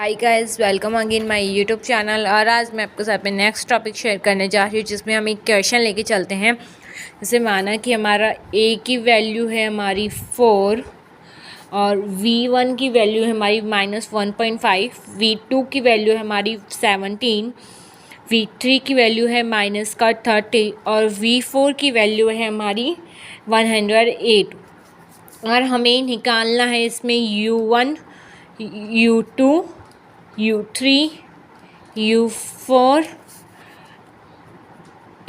Hi guys, welcome again my YouTube channel. और आज मैं आपके साथ में नेक्स्ट टॉपिक शेयर करने जा रही हूँ, जिसमें हम एक क्वेश्चन लेके चलते हैं। जैसे माना कि हमारा a की वैल्यू है हमारी 4 और v1 की वैल्यू है हमारी -1.5, v2 की वैल्यू है हमारी 17, v3 की वैल्यू है -30 और v4 की वैल्यू है हमारी 108। और हमें निकालना है इसमें u1, u2, u3, u4,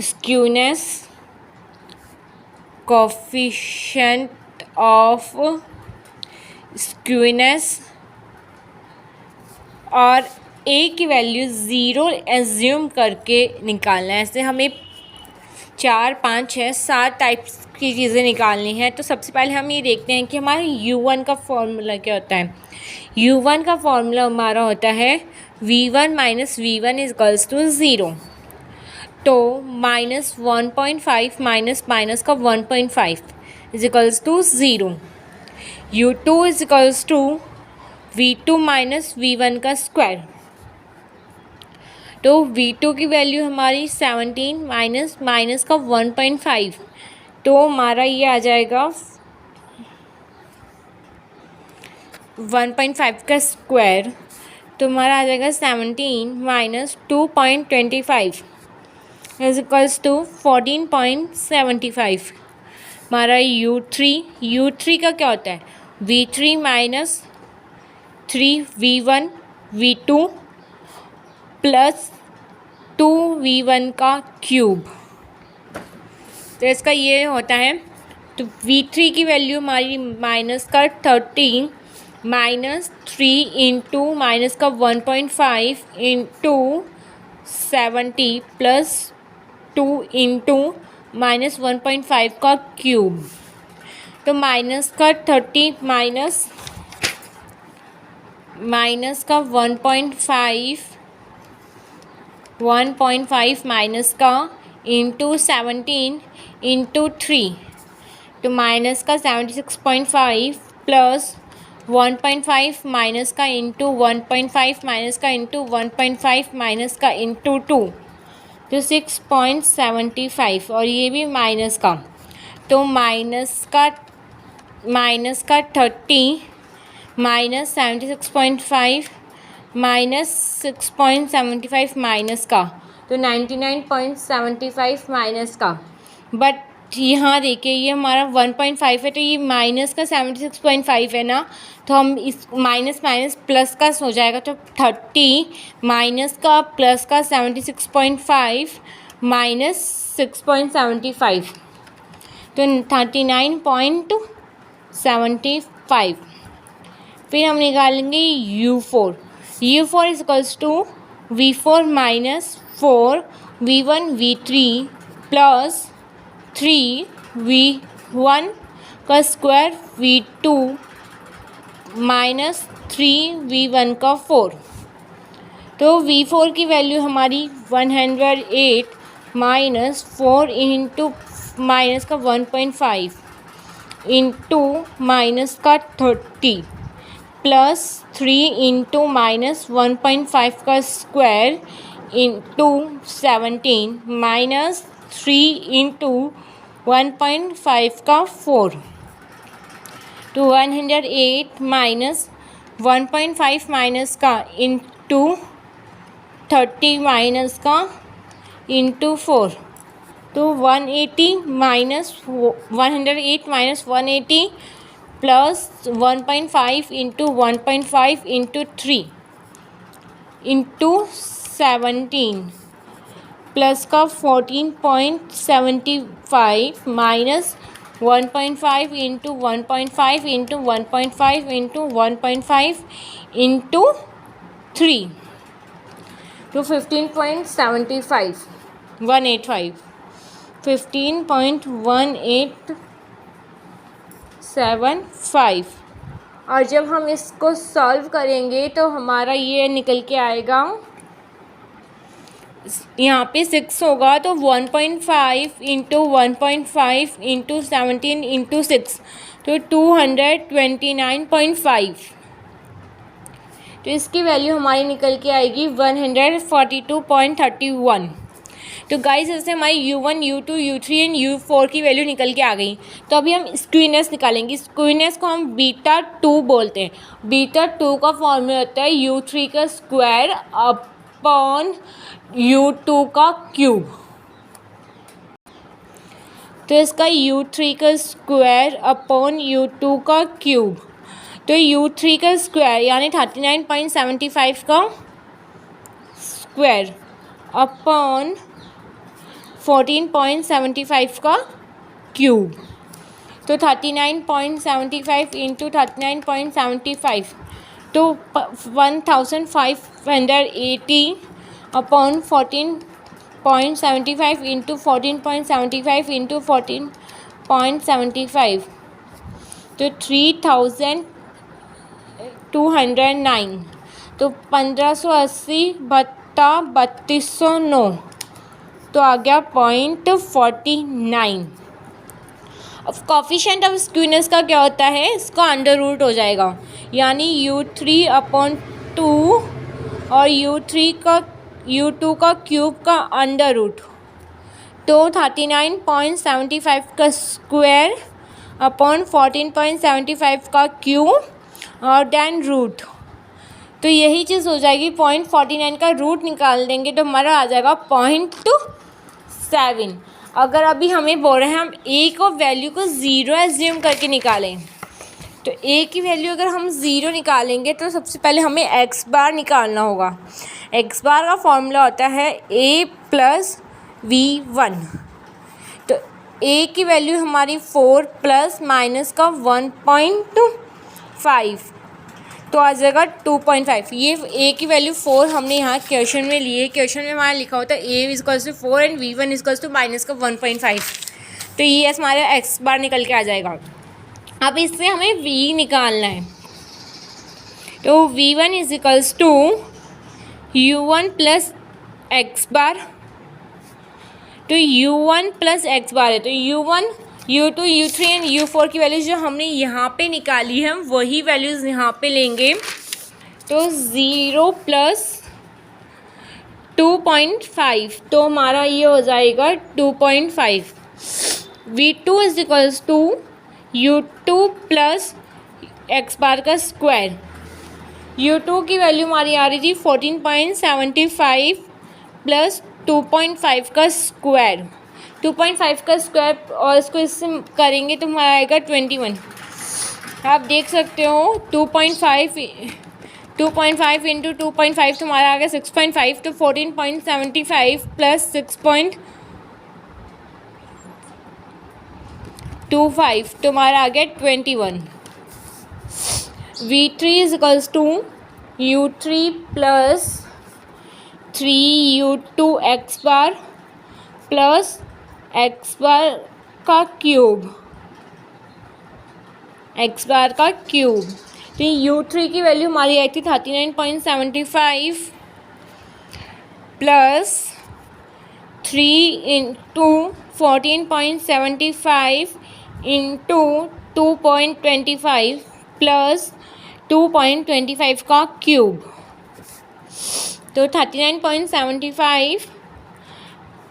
skewness, coefficient of skewness और a की वैल्यू 0 एज्यूम करके निकालना है। ऐसे हमें 4, 5, 6, 7 टाइप्स की चीज़ें निकालनी है। तो सबसे पहले हम ये देखते हैं कि हमारे u1 का फॉर्मूला क्या होता है। u1 का फॉर्मूला हमारा होता है v1 minus v1 equals to 0। तो -1.5 माइनस का 1.5 equals to 0। u2 equals to v2 minus v1 का स्क्वायर। तो v2 की वैल्यू हमारी 17 माइनस का 1.5, तो हमारा ये आ जाएगा 1.5 का स्क्वायर। तो हमारा आ जाएगा 17 माइनस 2.25 इज इक्वल्स टू 14.75। हमारा u3 का क्या होता है, v3 minus 3v1 v2 plus 2v1 का क्यूब। तो इसका ये होता है। तो v3 की वैल्यू हमारी -30 -3 इंटू माइनस का 1.5 इंटू 70 प्लस 2 इंटू -1.5 का क्यूब। तो माइनस का 30 माइनस का 1.5 माइनस का इंटू 17 इंटू 3, तो माइनस का 76.5 प्लस 1.5 माइनस का इंटू 1.5 माइनस का इंटू 1.5 माइनस का इंटू 2, तो 6.75 और ये भी माइनस का। तो माइनस का 30 माइनस 76.5 माइनस 6.75 माइनस का, तो 99.75 माइनस का। बट यहाँ देखिए ये हमारा 1.5 है, तो ये माइनस का 76.5 है ना, तो हम इस माइनस प्लस का हो जाएगा। तो 30 माइनस का प्लस का 76.5 माइनस 6.75, तो 39.75। फिर हम निकालेंगे u4 is equals to v4 minus 4 v1 v3 plus 3v1 का स्क्वायर v2 माइनस 3v1 का 4। तो v4 की वैल्यू हमारी 108 माइनस 4 इंटू माइनस का 1.5 इंटू माइनस का 30 प्लस 3 इंटू माइनस 1.5 का स्क्वायर इंटू 17 माइनस 3 इंटू 1.5 का 4, तो 108 माइनस 1.5 माइनस का इंटू 30 माइनस का इंटू 4, तो 108 minus 180 plus 1.5 into 1.5 into 3 into 17 plus का 14.75 minus 1.5 into 1.5 into 1.5 into 1.5 into 3, तो 15.75 15.1875। और जब हम इसको सॉल्व करेंगे तो हमारा ये निकल के आएगा, यहाँ पे 6 होगा, तो 1.5 इंटू 1.5 इंटू 17 इंटू 6, तो 229.5 तो इसकी वैल्यू हमारी निकल के आएगी 142.31। तो गाइस ऐसे हमारी u1, u2, u3 and u4 की वैल्यू निकल के आ गई। तो अभी हम स्क्यूनेस निकालेंगे। स्क्यूनेस को हम β2 बोलते हैं। β2 का फॉर्मूला होता है u3 का स्क्वायर अपॉन u2 का क्यूब। तो इसका u3 का स्क्वायर अपॉन u2 का क्यूब। तो u3 का स्क्वायर यानी 39.75 का स्क्वायर अपॉन 14.75 का क्यूब। तो 39.75 इंटू 39.75 तो 1580 अपॉन 14.75 इंटू 14.75 इंटू 14.75 तो 3209। तो 1580 बट्टा 3209 तो आ गया 0.49। अब कॉफिशेंट ऑफ स्क्यूनेस का क्या होता है, इसका अंडर रूट हो जाएगा, यानी u3 अपॉन 2 और u2 का क्यूब का अंडर रूट। तो 39.75 का स्क्वायर अपॉन 14.75 का क्यूब और देन रूट। तो यही चीज़ हो जाएगी। 0.49 का रूट निकाल देंगे तो हमारा आ जाएगा 0.7। अगर अभी हमें बोल रहे हैं हम a को वैल्यू को ज़ीरो एज्यूम करके निकालें, तो a की वैल्यू अगर हम ज़ीरो निकालेंगे तो सबसे पहले हमें x बार निकालना होगा। x बार का फॉर्मूला होता है a प्लस v1। तो a की वैल्यू हमारी 4 प्लस माइनस का 1.5 तो आ जाएगा 2.5। ये a की वैल्यू 4 हमने यहाँ क्वेश्चन में लिए। क्वेश्चन में हमारा लिखा होता है a equals to 4 and v1 equals to minus का 1.5। तो ये हमारा x बार निकल के आ जाएगा। अब इससे हमें v निकालना है। तो v1 is equals to u1 plus x bar. तो u1 प्लस x बार है, तो u1, u2, u3 and u4 की वैल्यूज़ जो हमने यहाँ पे निकाली है वही वैल्यूज़ यहाँ पे लेंगे। तो 0 प्लस 2.5 तो हमारा ये हो जाएगा 2.5। v2 is equals to u2 plus x bar का स्क्वायर। u2 की वैल्यू हमारी आ रही थी 14.75 प्लस 2.5 का स्क्वायर। 2.5 का स्क्वायर और इसको इससे करेंगे तो हमारा आएगा 21। आप देख सकते हो 2.5 इंटू 2.5 तो हमारा आ गया 6.5। तो 14.75 प्लस 6.25 तो हमारा आ गया 21। v3 is equals to u3 plus 3u2 x bar plus x bar का क्यूब। तो u3 की वैल्यू हमारी आई थी 39.75 प्लस 3 इंटू 14.75 इंटू 2.25 प्लस 2.25 का क्यूब। तो 39.75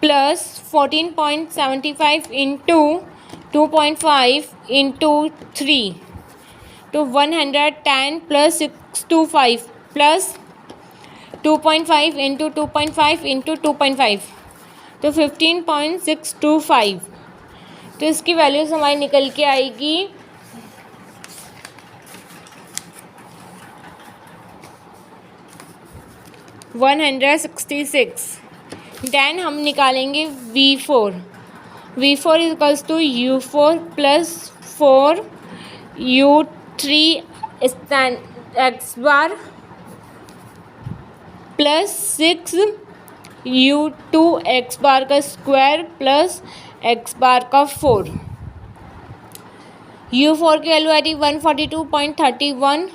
प्लस 14.75 इंटू 2.5 इंटू 3 तो 110 प्लस 625 प्लस 2.5 इंटू 2.5 इंटू 2.5 तो 15.625। तो इसकी वैल्यूज़ हमारी निकल के आएगी 166। देन हम निकालेंगे v4 is equals to u4 plus 4 u3 x bar plus 6 u2 x bar का स्क्वायर प्लस x बार का 4। u4 की वैल्यू आई थी 142.31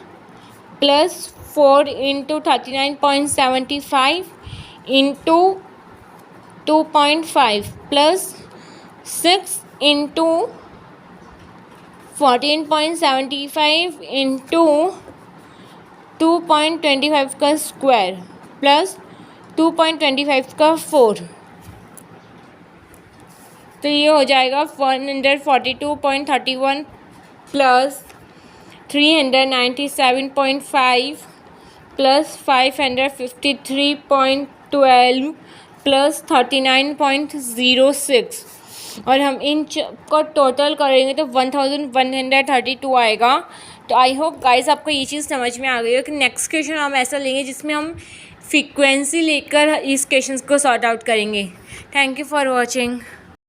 plus 4 into 39.75 into 2.5 plus 6 into 14.75 into 2.25 का स्क्वायर प्लस 2.25 का 4, तो ये हो जाएगा 142.31 प्लस 397.5 प्लस 553.12 प्लस 39.06, और हम इन को टोटल करेंगे तो 1132 आएगा। तो आई होप गाइस आपको ये चीज़ समझ में आ गई हो कि नेक्स्ट क्वेश्चन हम ऐसा लेंगे जिसमें हम फ्रीक्वेंसी लेकर इस क्वेश्चन को सॉर्ट आउट करेंगे। Thank you for watching.